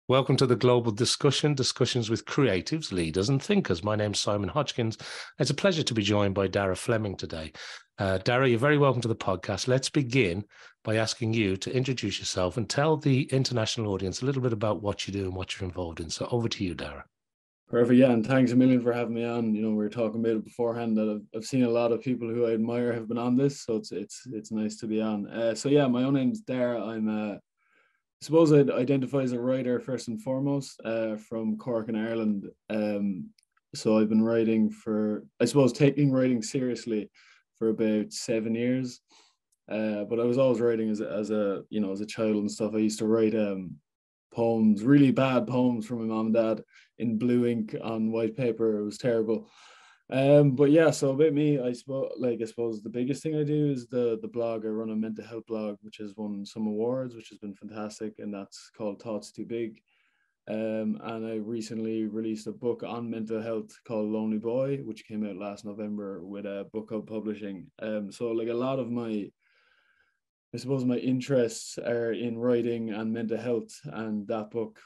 Welcome to the Global Discussions with creatives, leaders and thinkers. My name's Simon Hodgkins. It's a pleasure to be joined by Daragh Fleming today. Daragh, you're very welcome to the podcast. Let's begin by asking you to introduce yourself and tell the international audience a little bit about what you do and what you're involved in. So over to you, Daragh. Perfect. Yeah, and thanks a million for having me on. We were talking about it beforehand that I've seen a lot of people who I admire have been on this, so it's nice to be on. So yeah, my own name's Daragh. I suppose I'd identify as a writer first and foremost, from Cork in Ireland. So I've been writing taking writing seriously for about 7 years. But I was always writing as a child and stuff. I used to write poems, really bad poems for my mom and dad in blue ink on white paper. It was terrible. But yeah, so about me, I suppose the biggest thing I do is the blog. I run a mental health blog, which has won some awards, which has been fantastic, and that's called Thoughts Too Big. And I recently released a book on mental health called Lonely Boy, which came out last November with Book Hub Publishing. So like a lot of I suppose my interests are in writing and mental health, and that book,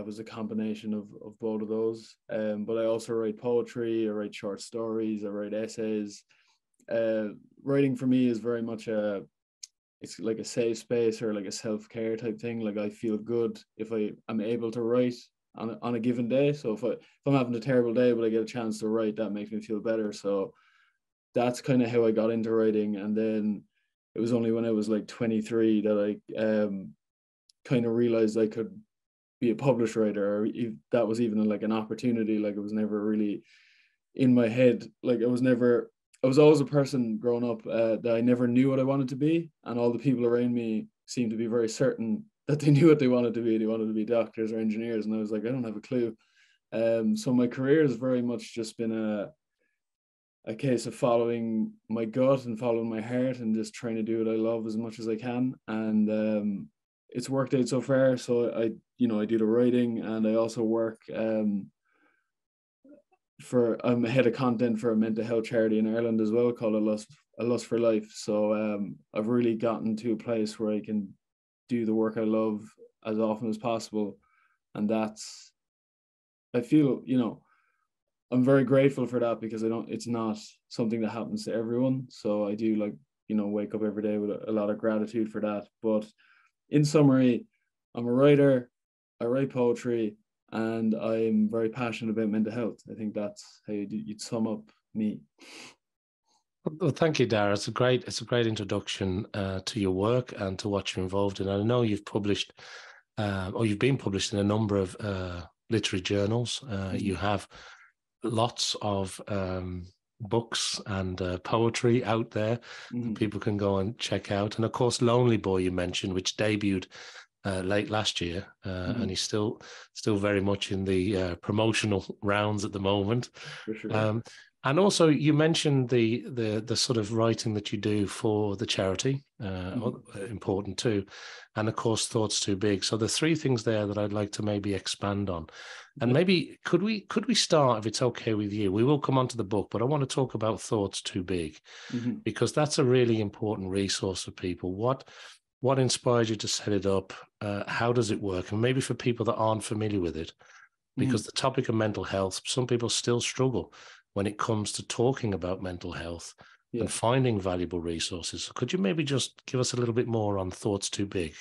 was a combination of both of those. But I also write poetry, I write short stories, I write essays. Writing for me is very much it's like a safe space or like a self-care type thing. Like I feel good if I'm able to write on a given day. So if I'm having a terrible day, but I get a chance to write, that makes me feel better. So that's kind of how I got into writing. And then it was only when I was like 23 that I kind of realized I could be a published writer, or if that was even like an opportunity. Like it was never really in my head. Like I was always a person growing up that I never knew what I wanted to be. And all the people around me seemed to be very certain that they knew what they wanted to be. They wanted to be doctors or engineers. And I was like, I don't have a clue. So my career has very much just been a case of following my gut and following my heart and just trying to do what I love as much as I can. And it's worked out so far. So I do the writing, and I also work I'm a head of content for a mental health charity in Ireland as well called A Lust for Life. So I've really gotten to a place where I can do the work I love as often as possible. And I feel, I'm very grateful for that, because it's not something that happens to everyone. So I do wake up every day with a lot of gratitude for that. But in summary, I'm a writer, I write poetry, and I'm very passionate about mental health. I think that's how you'd sum up me. Well, thank you, Daragh. It's a great introduction to your work and to what you're involved in. I know you've published, or you've been published in a number of literary journals. You have lots of books and poetry out there that people can go and check out. And of course, Lonely Boy you mentioned, which debuted late last year, and he's still very much in the promotional rounds at the moment. For sure. And also, you mentioned the sort of writing that you do for the charity, important too, and of course, Thoughts Too Big. So the three things there that I'd like to maybe expand on, and maybe could we start, if it's okay with you? We will come on to the book, but I want to talk about Thoughts Too Big, because that's a really important resource for people. What inspired you to set it up? How does it work? And maybe for people that aren't familiar with it, because the topic of mental health, some people still struggle when it comes to talking about mental health and finding valuable resources. Could you maybe just give us a little bit more on Thoughts Too Big?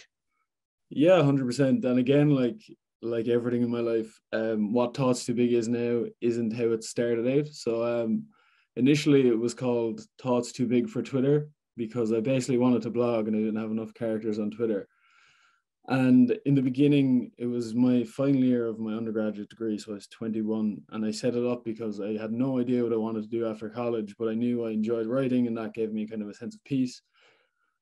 Yeah, 100%. And again, like everything in my life, what Thoughts Too Big is now isn't how it started out. So initially it was called Thoughts Too Big for Twitter, because I basically wanted to blog and I didn't have enough characters on Twitter. And in the beginning, it was my final year of my undergraduate degree, so I was 21, and I set it up because I had no idea what I wanted to do after college, but I knew I enjoyed writing, and that gave me kind of a sense of peace.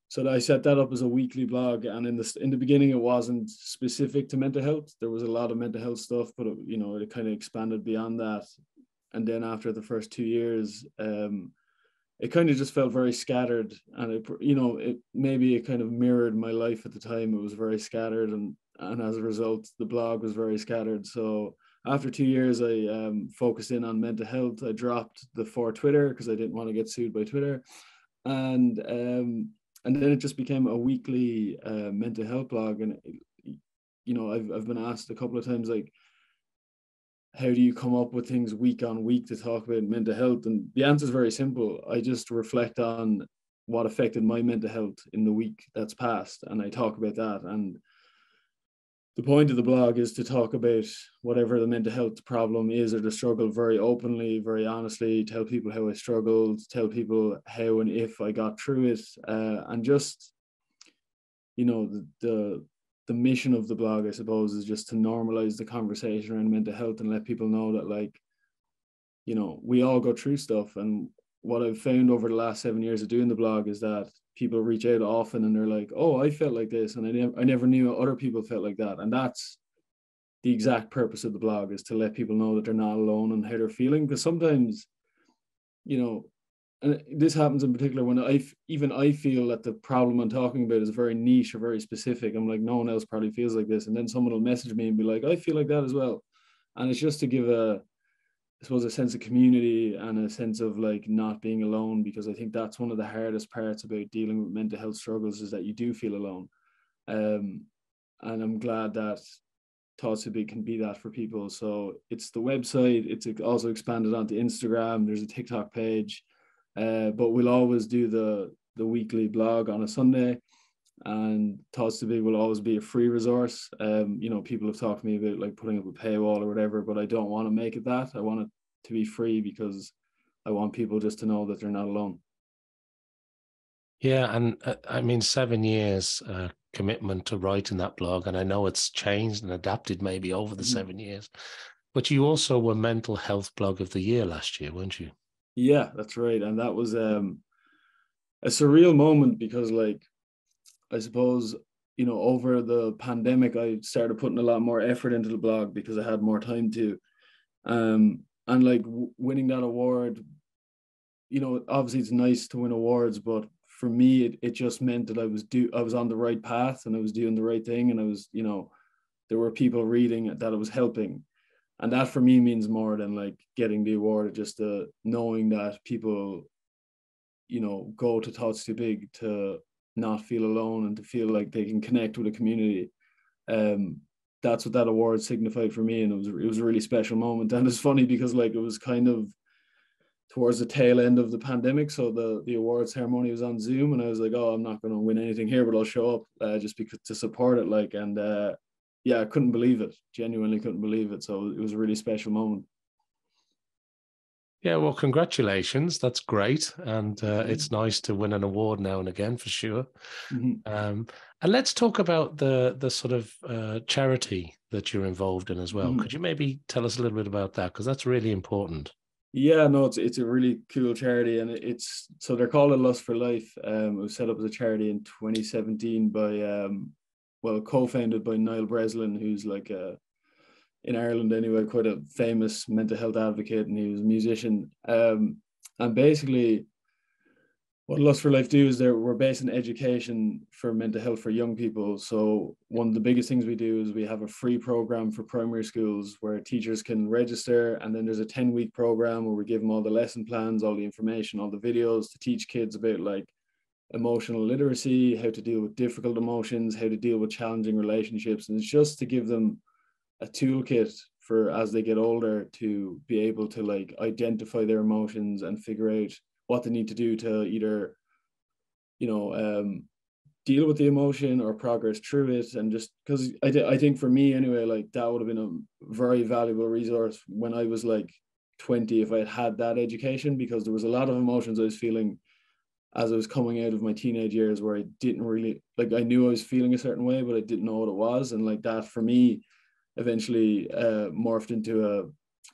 So I set that up as a weekly blog, and in the beginning, it wasn't specific to mental health. There was a lot of mental health stuff, but it kind of expanded beyond that. And then after the first 2 years, it kind of just felt very scattered, and it kind of mirrored my life at the time. It was very scattered, and as a result, the blog was very scattered. So after 2 years, I focused in on mental health. I dropped the for Twitter because I didn't want to get sued by Twitter, and then it just became a weekly mental health blog, and you know, I've been asked a couple of times, like, how do you come up with things week on week to talk about mental health? And the answer is very simple. I just reflect on what affected my mental health in the week that's passed, and I talk about that. And the point of the blog is to talk about whatever the mental health problem is or the struggle very openly, very honestly, tell people how I struggled, tell people how and if I got through it, and just, you know, the mission of the blog, I suppose, is just to normalize the conversation around mental health and let people know that, like, you know, we all go through stuff. And what I've found over the last 7 years of doing the blog is that people reach out often and they're like, oh, I felt like this, and I never knew other people felt like that. And that's the exact purpose of the blog, is to let people know that they're not alone in how they're feeling. Because sometimes, you know, and this happens in particular when I feel that the problem I'm talking about is very niche or very specific. I'm like, no one else probably feels like this. And then someone will message me and be like, I feel like that as well. And it's just to give I suppose, a sense of community and a sense of like not being alone, because I think that's one of the hardest parts about dealing with mental health struggles, is that you do feel alone. And I'm glad that Thoughts Too Big can be that for people. So it's the website. It's also expanded onto Instagram. There's a TikTok page. But we'll always do the weekly blog on a Sunday, and Thoughts Too Big will always be a free resource. You know, people have talked to me about like putting up a paywall or whatever, but I don't want to make it that. I want it to be free because I want people just to know that they're not alone. Yeah, and I mean, 7 years commitment to writing that blog, and I know it's changed and adapted maybe over the 7 years, but you also were Mental Health Blog of the Year last year, weren't you? Yeah, that's right. And that was a surreal moment because, like, I suppose, you know, over the pandemic, I started putting a lot more effort into the blog because I had more time to. And like winning that award, you know, obviously it's nice to win awards, but for me, it just meant that I was on the right path and I was doing the right thing, and I was, you know, there were people reading that it was helping. And that for me means more than like getting the award. Just knowing that people, you know, go to Thoughts Too Big to not feel alone and to feel like they can connect with a community. That's what that award signified for me, and it was a really special moment. And it's funny because like it was kind of towards the tail end of the pandemic, so the award ceremony was on Zoom, and I was like, oh, I'm not going to win anything here, but I'll show up just because to support it. Like, and yeah, I couldn't believe it. Genuinely couldn't believe it. So it was a really special moment. Yeah, well, congratulations. That's great. And it's nice to win an award now and again, for sure. And let's talk about the sort of charity that you're involved in as well. Could you maybe tell us a little bit about that? Because that's really important. Yeah, no, it's a really cool charity, and it's so they're called A Lust for Life. It was set up as a charity in 2017 by well, co-founded by Niall Breslin, who's like in Ireland anyway, quite a famous mental health advocate, and he was a musician. And basically, what Lust for Life do is we're based in education for mental health for young people. So one of the biggest things we do is we have a free program for primary schools where teachers can register, and then there's a 10-week program where we give them all the lesson plans, all the information, all the videos to teach kids about like emotional literacy, how to deal with difficult emotions, how to deal with challenging relationships. And it's just to give them a toolkit for as they get older to be able to like identify their emotions and figure out what they need to do to either, you know, deal with the emotion or progress through it. And just because I think for me anyway, like that would have been a very valuable resource when I was like 20 if I had had that education, because there was a lot of emotions I was feeling as I was coming out of my teenage years where I didn't really, like, I knew I was feeling a certain way, but I didn't know what it was. And like that for me eventually morphed into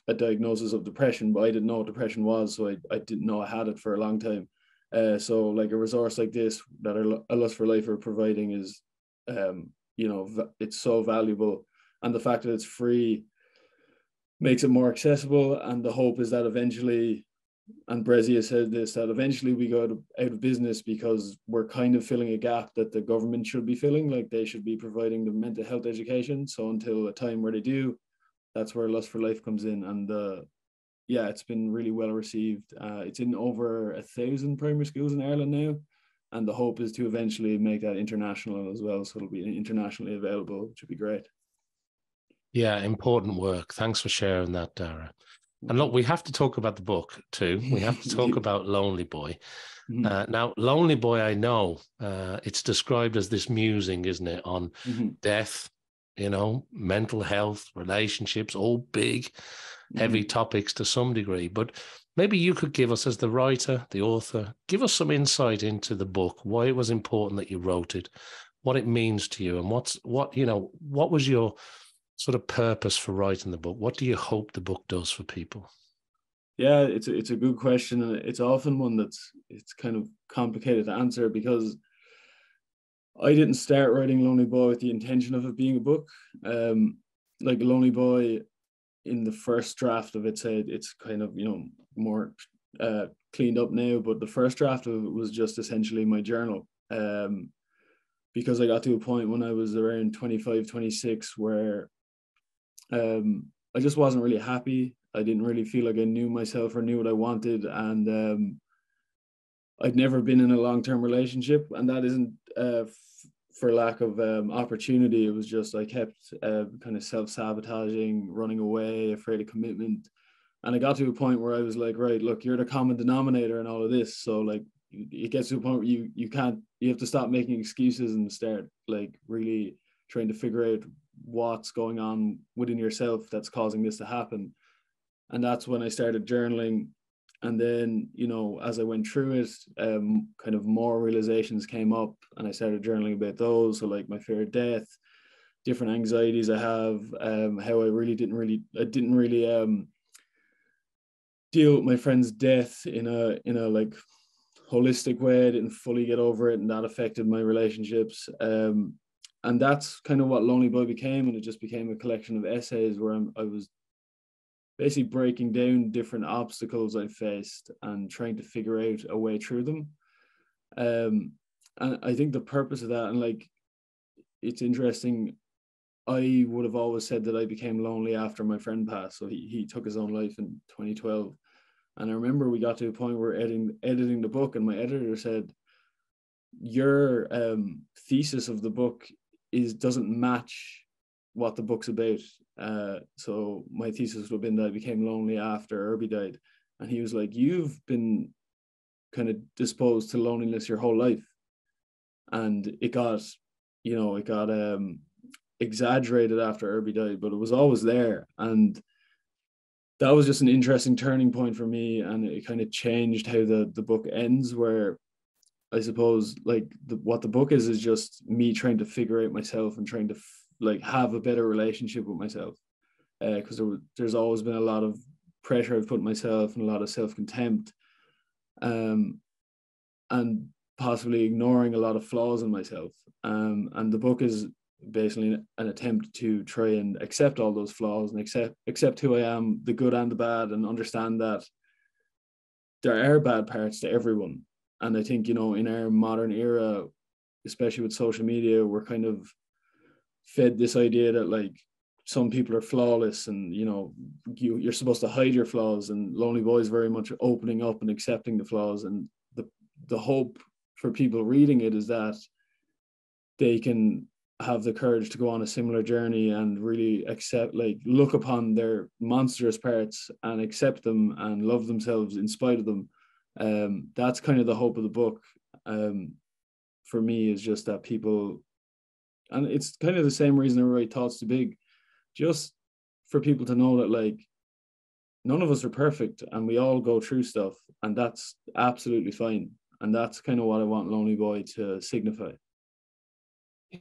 a diagnosis of depression, but I didn't know what depression was, so I didn't know I had it for a long time. So like a resource like this that A Lust for Life are providing is, you know, it's so valuable, and the fact that it's free makes it more accessible. And the hope is that eventually, and Brezia said this, that eventually we go out of business because we're kind of filling a gap that the government should be filling. Like they should be providing the mental health education. So until a time where they do, that's where Lust for Life comes in. And yeah, it's been really well received. It's in over 1,000 primary schools in Ireland now, and the hope is to eventually make that international as well, so it'll be internationally available, which would be great. Yeah, important work. Thanks for sharing that, Daragh. And look, we have to talk about the book too. We have to talk about Lonely Boy. Now, Lonely Boy, I know it's described as this musing, isn't it, on death, mental health, relationships, all big, heavy topics to some degree. But maybe you could give us, as the writer, the author, give us some insight into the book, why it was important that you wrote it, what it means to you, and what was your sort of purpose for writing the book? What do you hope the book does for people? Yeah, it's a good question, and it's often one it's kind of complicated to answer, because I didn't start writing Lonely Boy with the intention of it being a book. Like Lonely Boy, in the first draft of it said it's kind of more cleaned up now, but the first draft of it was just essentially my journal. Because I got to a point when I was around 25, 26 where I just wasn't really happy. I didn't really feel like I knew myself or knew what I wanted. And I'd never been in a long-term relationship. And that isn't for lack of opportunity. It was just I kept kind of self-sabotaging, running away, afraid of commitment. And I got to a point where I was like, right, look, you're the common denominator in all of this. So like it gets to a point where you have to stop making excuses and start like really trying to figure out what's going on within yourself that's causing this to happen. And that's when I started journaling. And then, as I went through it, kind of more realizations came up, and I started journaling about those. So like my fear of death, different anxieties I have, how I didn't really deal with my friend's death in a like holistic way. I didn't fully get over it, and that affected my relationships. And that's kind of what Lonely Boy became, and it just became a collection of essays where I was basically breaking down different obstacles I faced and trying to figure out a way through them. And I think the purpose of that, and like, it's interesting, I would have always said that I became lonely after my friend passed. So he took his own life in 2012. And I remember we got to a point where editing the book, and my editor said, your thesis of the book doesn't match what the book's about. So my thesis would have been that I became lonely after Irby died. And he was like, you've been kind of disposed to loneliness your whole life. And it got exaggerated after Irby died, but it was always there. And that was just an interesting turning point for me. And it kind of changed how the book ends, where I suppose like what the book is just me trying to figure out myself and trying to like have a better relationship with myself. Because there's always been a lot of pressure I've put on myself and a lot of self-contempt, and possibly ignoring a lot of flaws in myself. And the book is basically an attempt to try and accept all those flaws and accept who I am, the good and the bad, and understand that there are bad parts to everyone. And I think, in our modern era, especially with social media, we're kind of fed this idea that like some people are flawless, and you're supposed to hide your flaws. And Lonely Boy is very much opening up and accepting the flaws. And the hope for people reading it is that they can have the courage to go on a similar journey and really look upon their monstrous parts and accept them and love themselves in spite of them. That's kind of the hope of the book. For me, is just that people, and it's kind of the same reason I write Thoughts Too Big, just for people to know that like none of us are perfect, and we all go through stuff, and that's absolutely fine. And that's kind of what I want Lonely Boy to signify.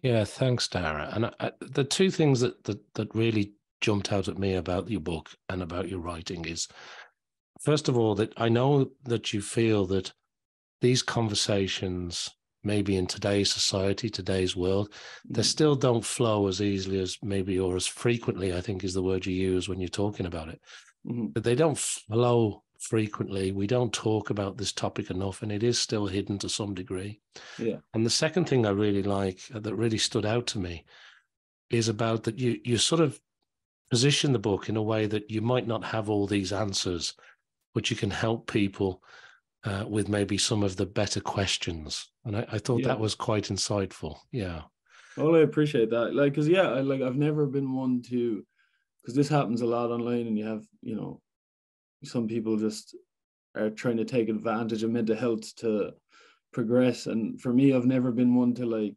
Yeah, thanks, Daragh. And the two things that really jumped out at me about your book and about your writing is, first of all, that I know that you feel that these conversations, maybe in today's society, today's world, they still don't flow as easily as maybe, or as frequently, I think is the word you use when you're talking about it. But they don't flow frequently. We don't talk about this topic enough, and it is still hidden to some degree. Yeah. And the second thing I really like, that really stood out to me, is about that you sort of position the book in a way that you might not have all these answers, but you can help people with maybe some of the better questions. And I thought that was quite insightful. Yeah. Well, I appreciate that. Like, cause I've never been one to because this happens a lot online, and you have, you know, some people just are trying to take advantage of mental health to progress. And for me, I've never been one to like,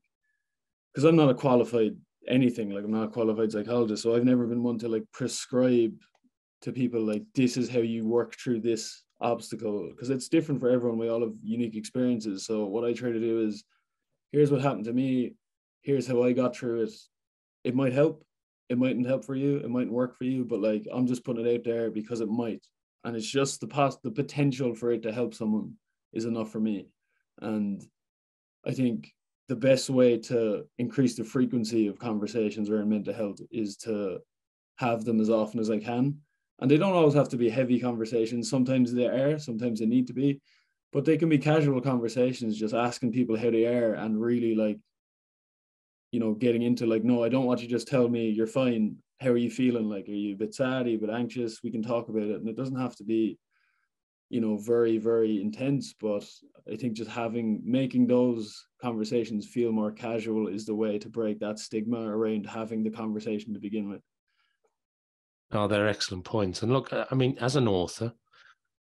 because I'm not a qualified anything, like I'm not a qualified psychologist, so I've never been one to like prescribe to people like, this is how you work through this obstacle, because it's different for everyone. We all have unique experiences. So what I try to do is, here's what happened to me, here's how I got through it. It might help, it mightn't help for you, it mightn't work for you, but like, I'm just putting it out there because it might, and it's just the potential for it to help someone is enough for me. And I think the best way to increase the frequency of conversations around mental health is to have them as often as I can. And they don't always have to be heavy conversations. Sometimes they are, sometimes they need to be, but they can be casual conversations, just asking people how they are, and really like, you know, getting into like, no, I don't want you to just tell me you're fine. How are you feeling? Like, are you a bit sad? Are you a bit anxious? We can talk about it. And it doesn't have to be, you know, very, very intense, but I think just making those conversations feel more casual is the way to break that stigma around having the conversation to begin with. Oh, they're excellent points. And look, I mean, as an author,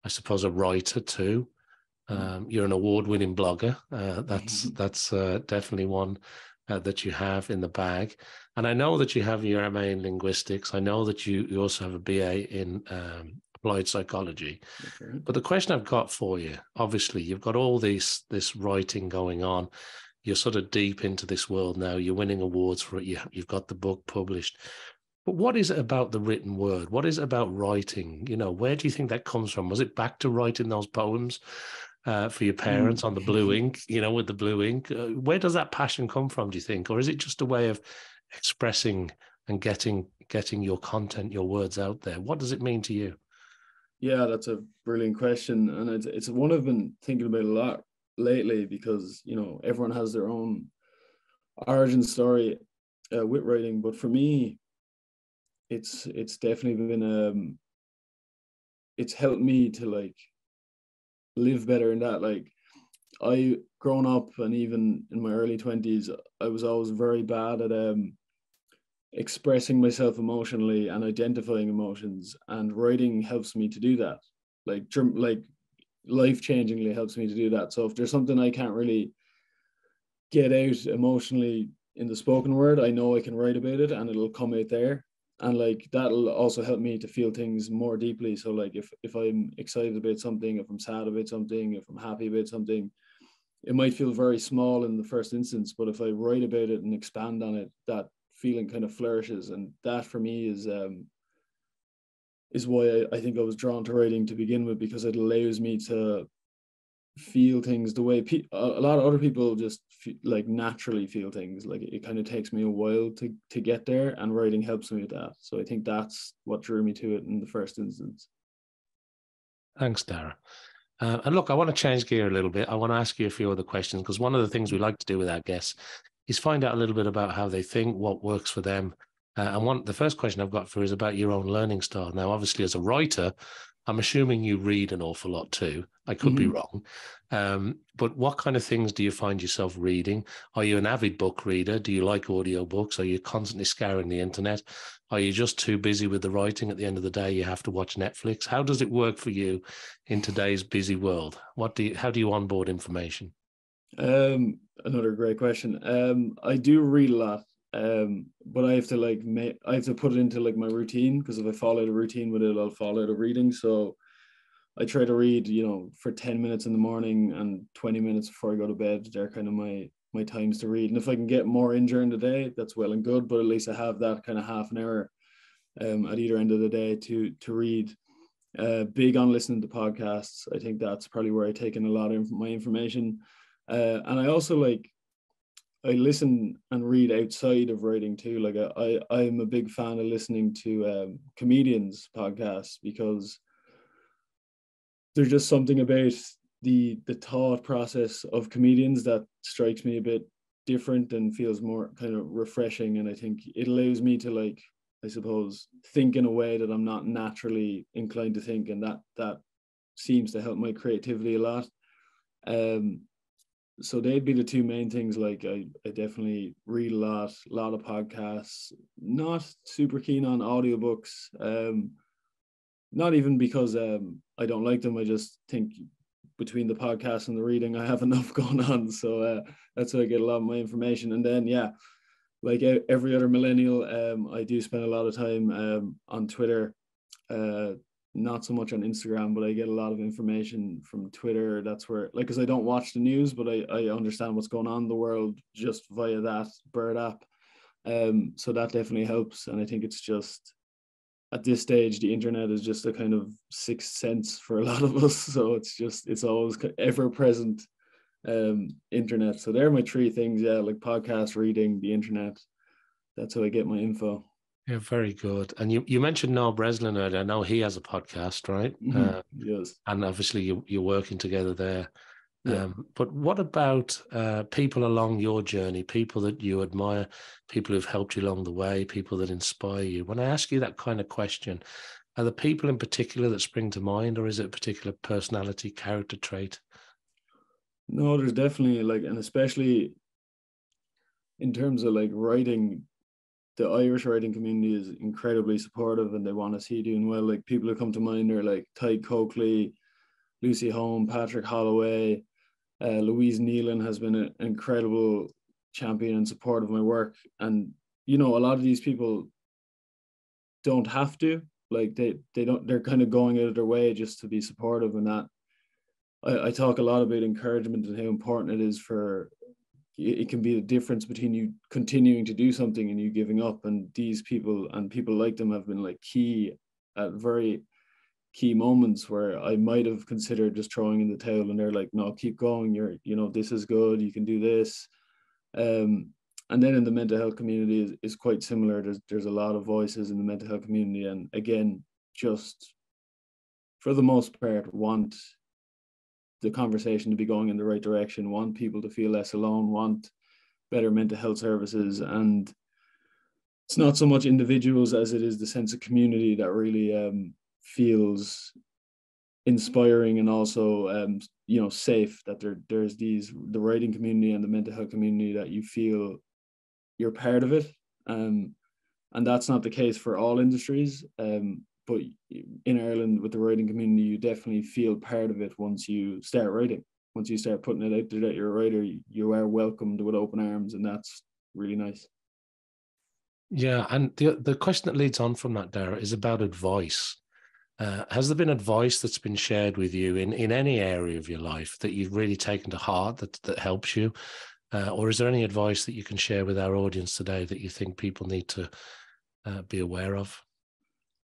I suppose a writer too, you're an award-winning blogger. That's definitely one that you have in the bag. And I know that you have your MA in linguistics. I know that you also have a BA in applied psychology. Okay. But the question I've got for you, obviously, you've got all this writing going on. You're sort of deep into this world now. You're winning awards for it. You've got the book published. But what is it about the written word? What is it about writing? You know, where do you think that comes from? Was it back to writing those poems for your parents on the blue ink, you know, with the blue ink? Where does that passion come from, do you think? Or is it just a way of expressing and getting your content, your words out there? What does it mean to you? Yeah, that's a brilliant question. And it's one I've been thinking about a lot lately, because, you know, everyone has their own origin story with writing. But for me, it's definitely been it's helped me to like live better in that. Like, I grown up, and even in my early 20s, I was always very bad at expressing myself emotionally and identifying emotions, and writing helps me to do that. Like life-changingly helps me to do that. So if there's something I can't really get out emotionally in the spoken word, I know I can write about it and it'll come out there. And like, that'll also help me to feel things more deeply. So like, if I'm excited about something, if I'm sad about something, if I'm happy about something, it might feel very small in the first instance, but if I write about it and expand on it, that feeling kind of flourishes. And that for me is why I think I was drawn to writing to begin with, because it allows me to feel things the way a lot of other people just like naturally feel things. Like, it kind of takes me a while to get there, and writing helps me with that. So I think that's what drew me to it in the first instance. Thanks, Daragh. And look, I want to change gear a little bit. I want to ask you a few other questions, because one of the things we like to do with our guests is find out a little bit about how they think, what works for them. The first question I've got for you is about your own learning style. Now, obviously, as a writer, I'm assuming you read an awful lot too. I could be wrong. But what kind of things do you find yourself reading? Are you an avid book reader? Do you like audiobooks? Are you constantly scouring the internet? Are you just too busy with the writing at the end of the day you have to watch Netflix? How does it work for you in today's busy world? How do you onboard information? Another great question. I do read a lot, but I have to I have to put it into like my routine, because if I fall out of routine with it, I'll fall out of reading. So I try to read, you know, for 10 minutes in the morning and 20 minutes before I go to bed. They're kind of my times to read. And if I can get more in during the day, that's well and good. But at least I have that kind of half an hour at either end of the day to read. Big on listening to podcasts. I think that's probably where I take in a lot of my information. And I also I listen and read outside of writing too. Like, I'm a big fan of listening to comedians podcasts, because there's just something about the thought process of comedians that strikes me a bit different and feels more kind of refreshing. And I think it allows me to, like, I suppose, think in a way that I'm not naturally inclined to think, and that seems to help my creativity a lot. so they'd be the two main things. Like I definitely read a lot of podcasts, not super keen on audiobooks. Not even because I don't like them. I just think between the podcast and the reading, I have enough going on. So that's how I get a lot of my information. And then, yeah, like every other millennial, I do spend a lot of time on Twitter, not so much on Instagram, but I get a lot of information from Twitter. That's where, like, because I don't watch the news, but I understand what's going on in the world just via that Bird app. So that definitely helps. And I think it's just, at this stage, the internet is just a kind of sixth sense for a lot of us. So it's always ever present internet. So they're my three things. Yeah, like podcast, reading, the internet. That's how I get my info. Yeah, very good. And you mentioned Noel Breslin earlier. I know he has a podcast, right? Yes. And obviously you're working together there. Yeah. But what about people along your journey, people that you admire, people who've helped you along the way, people that inspire you? When I ask you that kind of question, are there people in particular that spring to mind, or is it a particular personality, character trait? No, there's definitely like, and especially in terms of like writing, the Irish writing community is incredibly supportive and they want to see you doing well. Like people who come to mind are like Ty Coakley, Lucy Home, Patrick Holloway, Louise Nealon has been an incredible champion and support of my work. And, you know, a lot of these people don't have to, like they don't, they're kind of going out of their way just to be supportive. And that I talk a lot about encouragement and how important it is for, it can be the difference between you continuing to do something and you giving up. And these people and people like them have been like key at very key moments where I might have considered just throwing in the towel, and they're like, no, keep going. You know, this is good. You can do this. And then in the mental health community is quite similar. There's a lot of voices in the mental health community. And again, just for the most part, want the conversation to be going in the right direction, want people to feel less alone, want better mental health services. And it's not so much individuals as it is the sense of community that really feels inspiring and also you know, safe, that there's the writing community and the mental health community, that you feel you're part of it. And that's not the case for all industries. But in Ireland with the writing community, you definitely feel part of it once you start writing. Once you start putting it out there that you're a writer, you are welcomed with open arms, and that's really nice. Yeah, and the question that leads on from that, Daragh, is about advice. Has there been advice that's been shared with you in any area of your life that you've really taken to heart that helps you? Or is there any advice that you can share with our audience today that you think people need to be aware of?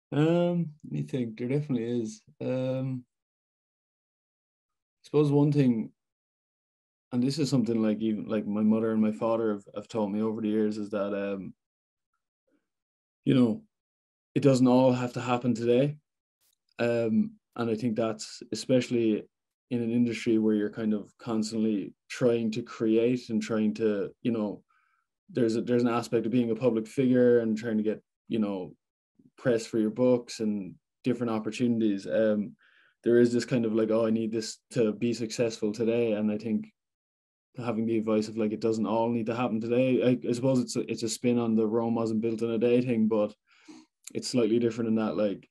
Let me think. There definitely is. I suppose one thing, and this is something like even like my mother and my father have taught me over the years, is that you know, it doesn't all have to happen today. And I think that's especially in an industry where you're kind of constantly trying to create and trying to, you know, there's an aspect of being a public figure and trying to get, you know, press for your books and different opportunities. There is this kind of like, oh, I need this to be successful today. And I think having the advice of like, it doesn't all need to happen today. I suppose it's a spin on the Rome wasn't built in a day thing, but it's slightly different in that, like,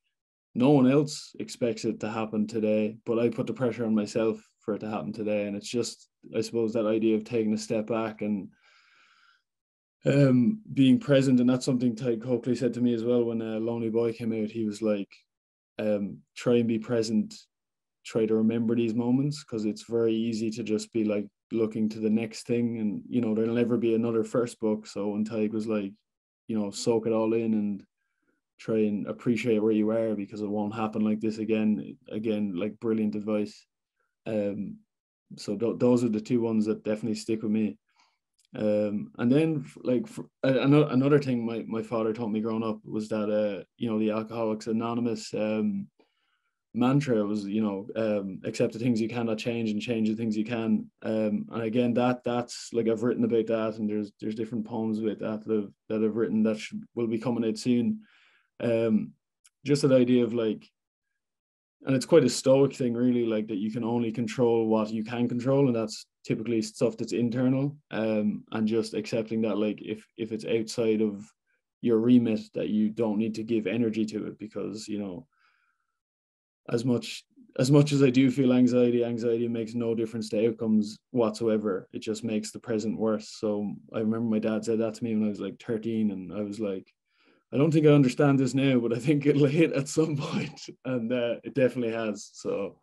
no one else expects it to happen today, but I put the pressure on myself for it to happen today. And it's just, I suppose, that idea of taking a step back and being present. And that's something Ty Coakley said to me as well when Lonely Boy came out. He was like, try and be present, try to remember these moments, because it's very easy to just be like looking to the next thing. And, you know, there'll never be another first book. So when Ty was like, you know, soak it all in and try and appreciate where you are, because it won't happen like this again, like brilliant advice. So those are the two ones that definitely stick with me. And then like another thing my father taught me growing up was that you know, the Alcoholics Anonymous mantra was, you know, accept the things you cannot change and change the things you can. And again, that's like, I've written about that, and there's different poems about that I've written that will be coming out soon. Just that idea of like, and it's quite a stoic thing, really, like that you can only control what you can control, and that's typically stuff that's internal. And just accepting that, like, if it's outside of your remit, that you don't need to give energy to it, because, you know, as much as I do feel anxiety makes no difference to outcomes whatsoever. It just makes the present worse. So I remember my dad said that to me when I was like 13, and I was like, I don't think I understand this now, but I think it'll hit at some point, and it definitely has. So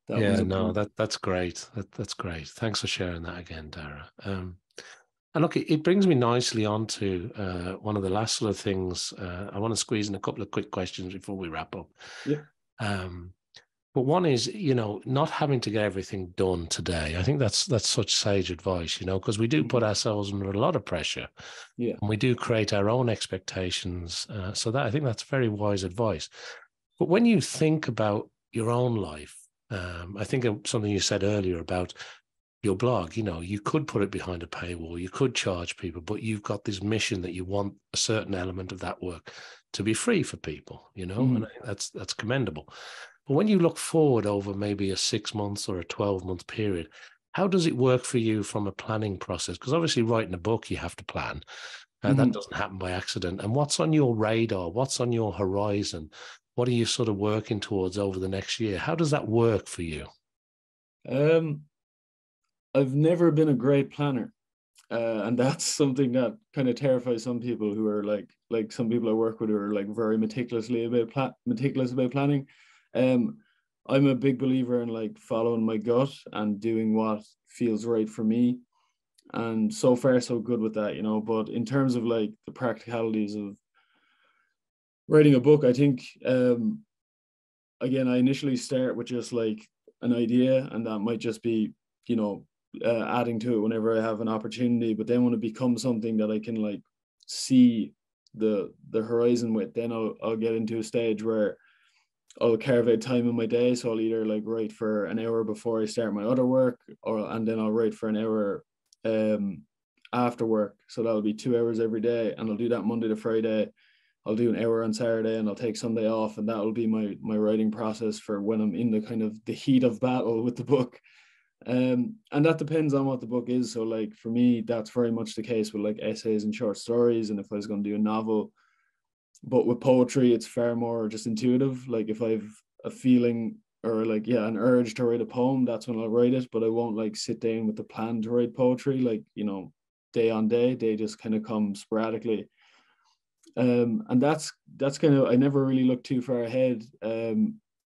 that one's Yeah, a no, big. that's great. That's great. Thanks for sharing that again, Daragh. And look, it brings me nicely on to one of the last sort of things. I want to squeeze in a couple of quick questions before we wrap up. Yeah. Um, but one is, you know, not having to get everything done today. I think that's such sage advice, you know, because we do put Mhm. ourselves under a lot of pressure, Yeah. and we do create our own expectations. So that, I think that's very wise advice. But when you think about your own life, I think of something you said earlier about your blog. You know, you could put it behind a paywall, you could charge people, but you've got this mission that you want a certain element of that work to be free for people, you know, and Mhm. I think that's commendable. But when you look forward over maybe a 6 months or a 12-month period, how does it work for you from a planning process? Because obviously writing a book, you have to plan. That Mhm. doesn't happen by accident. And what's on your radar? What's on your horizon? What are you sort of working towards over the next year? How does that work for you? Um, I've never been a great planner. And that's something that kind of terrifies some people who are like some people I work with who are like very meticulous about planning. Um, I'm a big believer in like following my gut and doing what feels right for me. And so far, so good with that, you know. But in terms of like the practicalities of writing a book, I think again, I initially start with just like an idea, and that might just be, you know, adding to it whenever I have an opportunity. But then when it becomes something that I can like see the horizon with, then I'll get into a stage where I'll carve out time in my day. So I'll either like write for an hour before I start my other work, or and then I'll write for an hour um after work. So that'll be 2 hours every day, and I'll do that Monday to Friday. I'll do an hour on Saturday, and I'll take Sunday off, and that'll be my writing process for when I'm in the kind of the heat of battle with the book. And that depends on what the book is. So like for me, that's very much the case with like essays and short stories. And if I was going to do a novel, but with poetry, it's far more just intuitive. Like if I've a feeling or like, yeah, an urge to write a poem, that's when I'll write it. But I won't like sit down with the plan to write poetry, like, you know, day on day. They just kind of come sporadically. And that's kind of, I never really look too far ahead,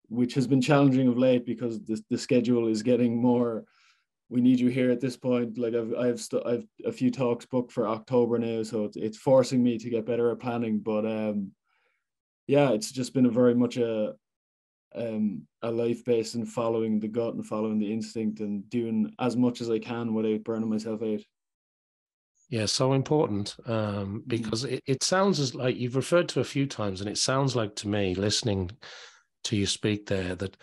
which has been challenging of late because the schedule is getting more. We need you here at this point. Like I've a few talks booked for October now, so it's forcing me to get better at planning. But yeah, it's just been a very much a life based in following the gut and following the instinct and doing as much as I can without burning myself out. Yeah, so important, Mm-hmm. because it sounds as like you've referred to a few times, and it sounds like to me, listening to you speak there, that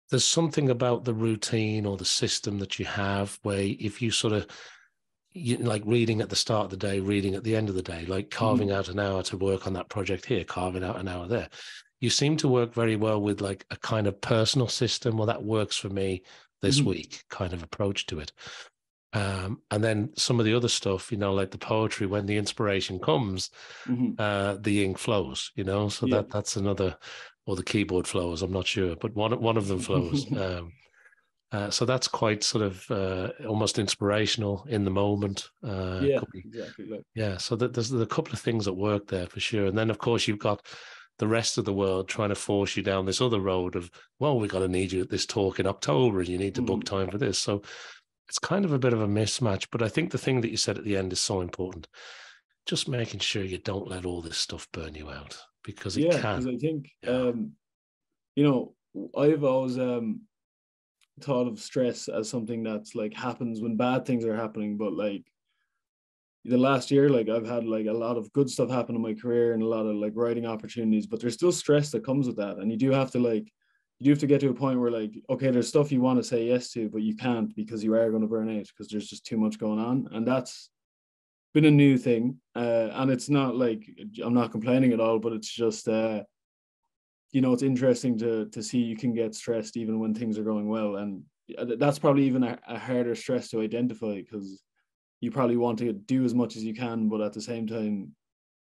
there's something about the routine or the system that you have where if you sort of, you like reading at the start of the day, reading at the end of the day, like Mm-hmm. carving out an hour to work on that project here, carving out an hour there. You seem to work very well with like a kind of personal system. Well, that works for me this Mm-hmm. week kind of approach to it. And then some of the other stuff, you know, like the poetry, when the inspiration comes, Mm-hmm. the ink flows, you know, so Yeah. that's another, or the keyboard flows, I'm not sure, but one of them flows. So that's quite sort of almost inspirational in the moment. Yeah, Could be, exactly. Like, yeah. So there's a couple of things that work there for sure. And then of course you've got the rest of the world trying to force you down this other road of, well, we got to need you at this talk in October, and you need to book mm-hmm. time for this. So it's kind of a bit of a mismatch. But I think the thing that you said at the end is so important. Just making sure you don't let all this stuff burn you out, because it Yeah, because can. I think Yeah. you know, I've always thought of stress as something that's like happens when bad things are happening, but like the last year, like I've had like a lot of good stuff happen in my career and a lot of like writing opportunities, but there's still stress that comes with that. And you do have to like, you do have to get to a point where like, okay, there's stuff you want to say yes to, but you can't because you are going to burn out because there's just too much going on. And that's been a new thing. And it's not like, I'm not complaining at all, but it's just, it's interesting to see you can get stressed even when things are going well. And that's probably even a harder stress to identify, because you probably want to do as much as you can, but at the same time,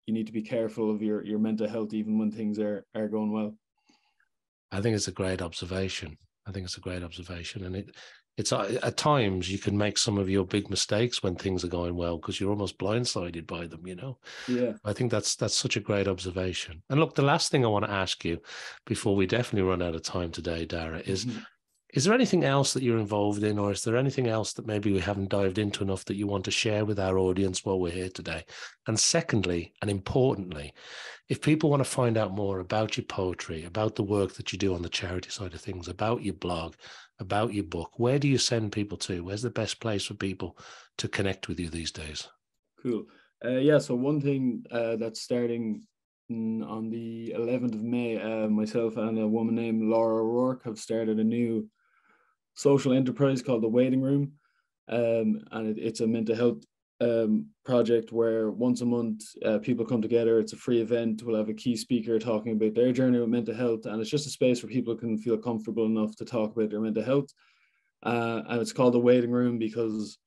you need to be careful of your mental health even when things are going well. I think it's a great observation. And it's at times you can make some of your big mistakes when things are going well, because you're almost blindsided by them, Yeah. I think that's such a great observation. And look, the last thing I want to ask you before we definitely run out of time today, Daragh, is there anything else that you're involved in, or is there anything else that maybe we haven't dived into enough that you want to share with our audience while we're here today? And secondly, and importantly, if people want to find out more about your poetry, about the work that you do on the charity side of things, about your blog, about your book, where do you send people to? Where's the best place for people to connect with you these days? Cool. Yeah, so one thing that's starting on the 11th of May, myself and a woman named Laura O'Rourke have started a new social enterprise called The Waiting Room. And it's a mental health project where once a month people come together. It's a free event. We'll have a key speaker talking about their journey with mental health, and it's just a space where people can feel comfortable enough to talk about their mental health. And it's called The Waiting Room because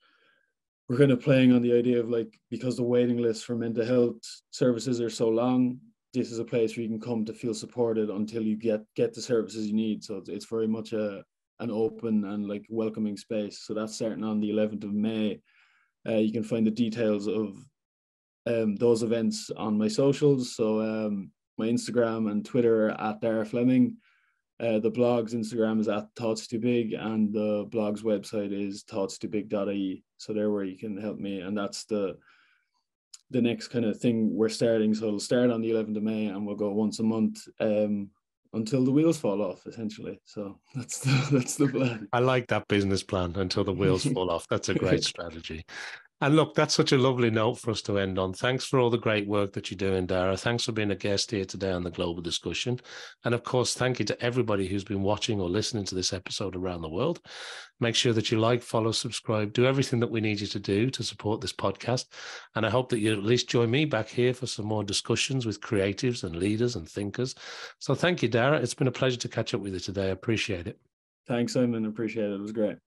we're kind of playing on the idea of, like, because the waiting lists for mental health services are so long, this is a place where you can come to feel supported until you get the services you need. So it's very much an open and like welcoming space. So that's starting on the 11th of May. You can find the details of those events on my socials. So my Instagram and Twitter are at Daragh Fleming. The blog's Instagram is at Thoughts Too Big, and the blog's website is thoughtstoobig.ie. So they're where you can help me. And that's the next kind of thing we're starting. So it'll start on the 11th of May and we'll go once a month until the wheels fall off, essentially. So that's the plan. I like that business plan, until the wheels fall off. That's a great strategy. And look, that's such a lovely note for us to end on. Thanks for all the great work that you're doing, Daragh. Thanks for being a guest here today on the Global Discussion. And of course, thank you to everybody who's been watching or listening to this episode around the world. Make sure that you like, follow, subscribe, do everything that we need you to do to support this podcast. And I hope that you at least join me back here for some more discussions with creatives and leaders and thinkers. So thank you, Daragh. It's been a pleasure to catch up with you today. I appreciate it. Thanks, Simon. Appreciate it. It was great.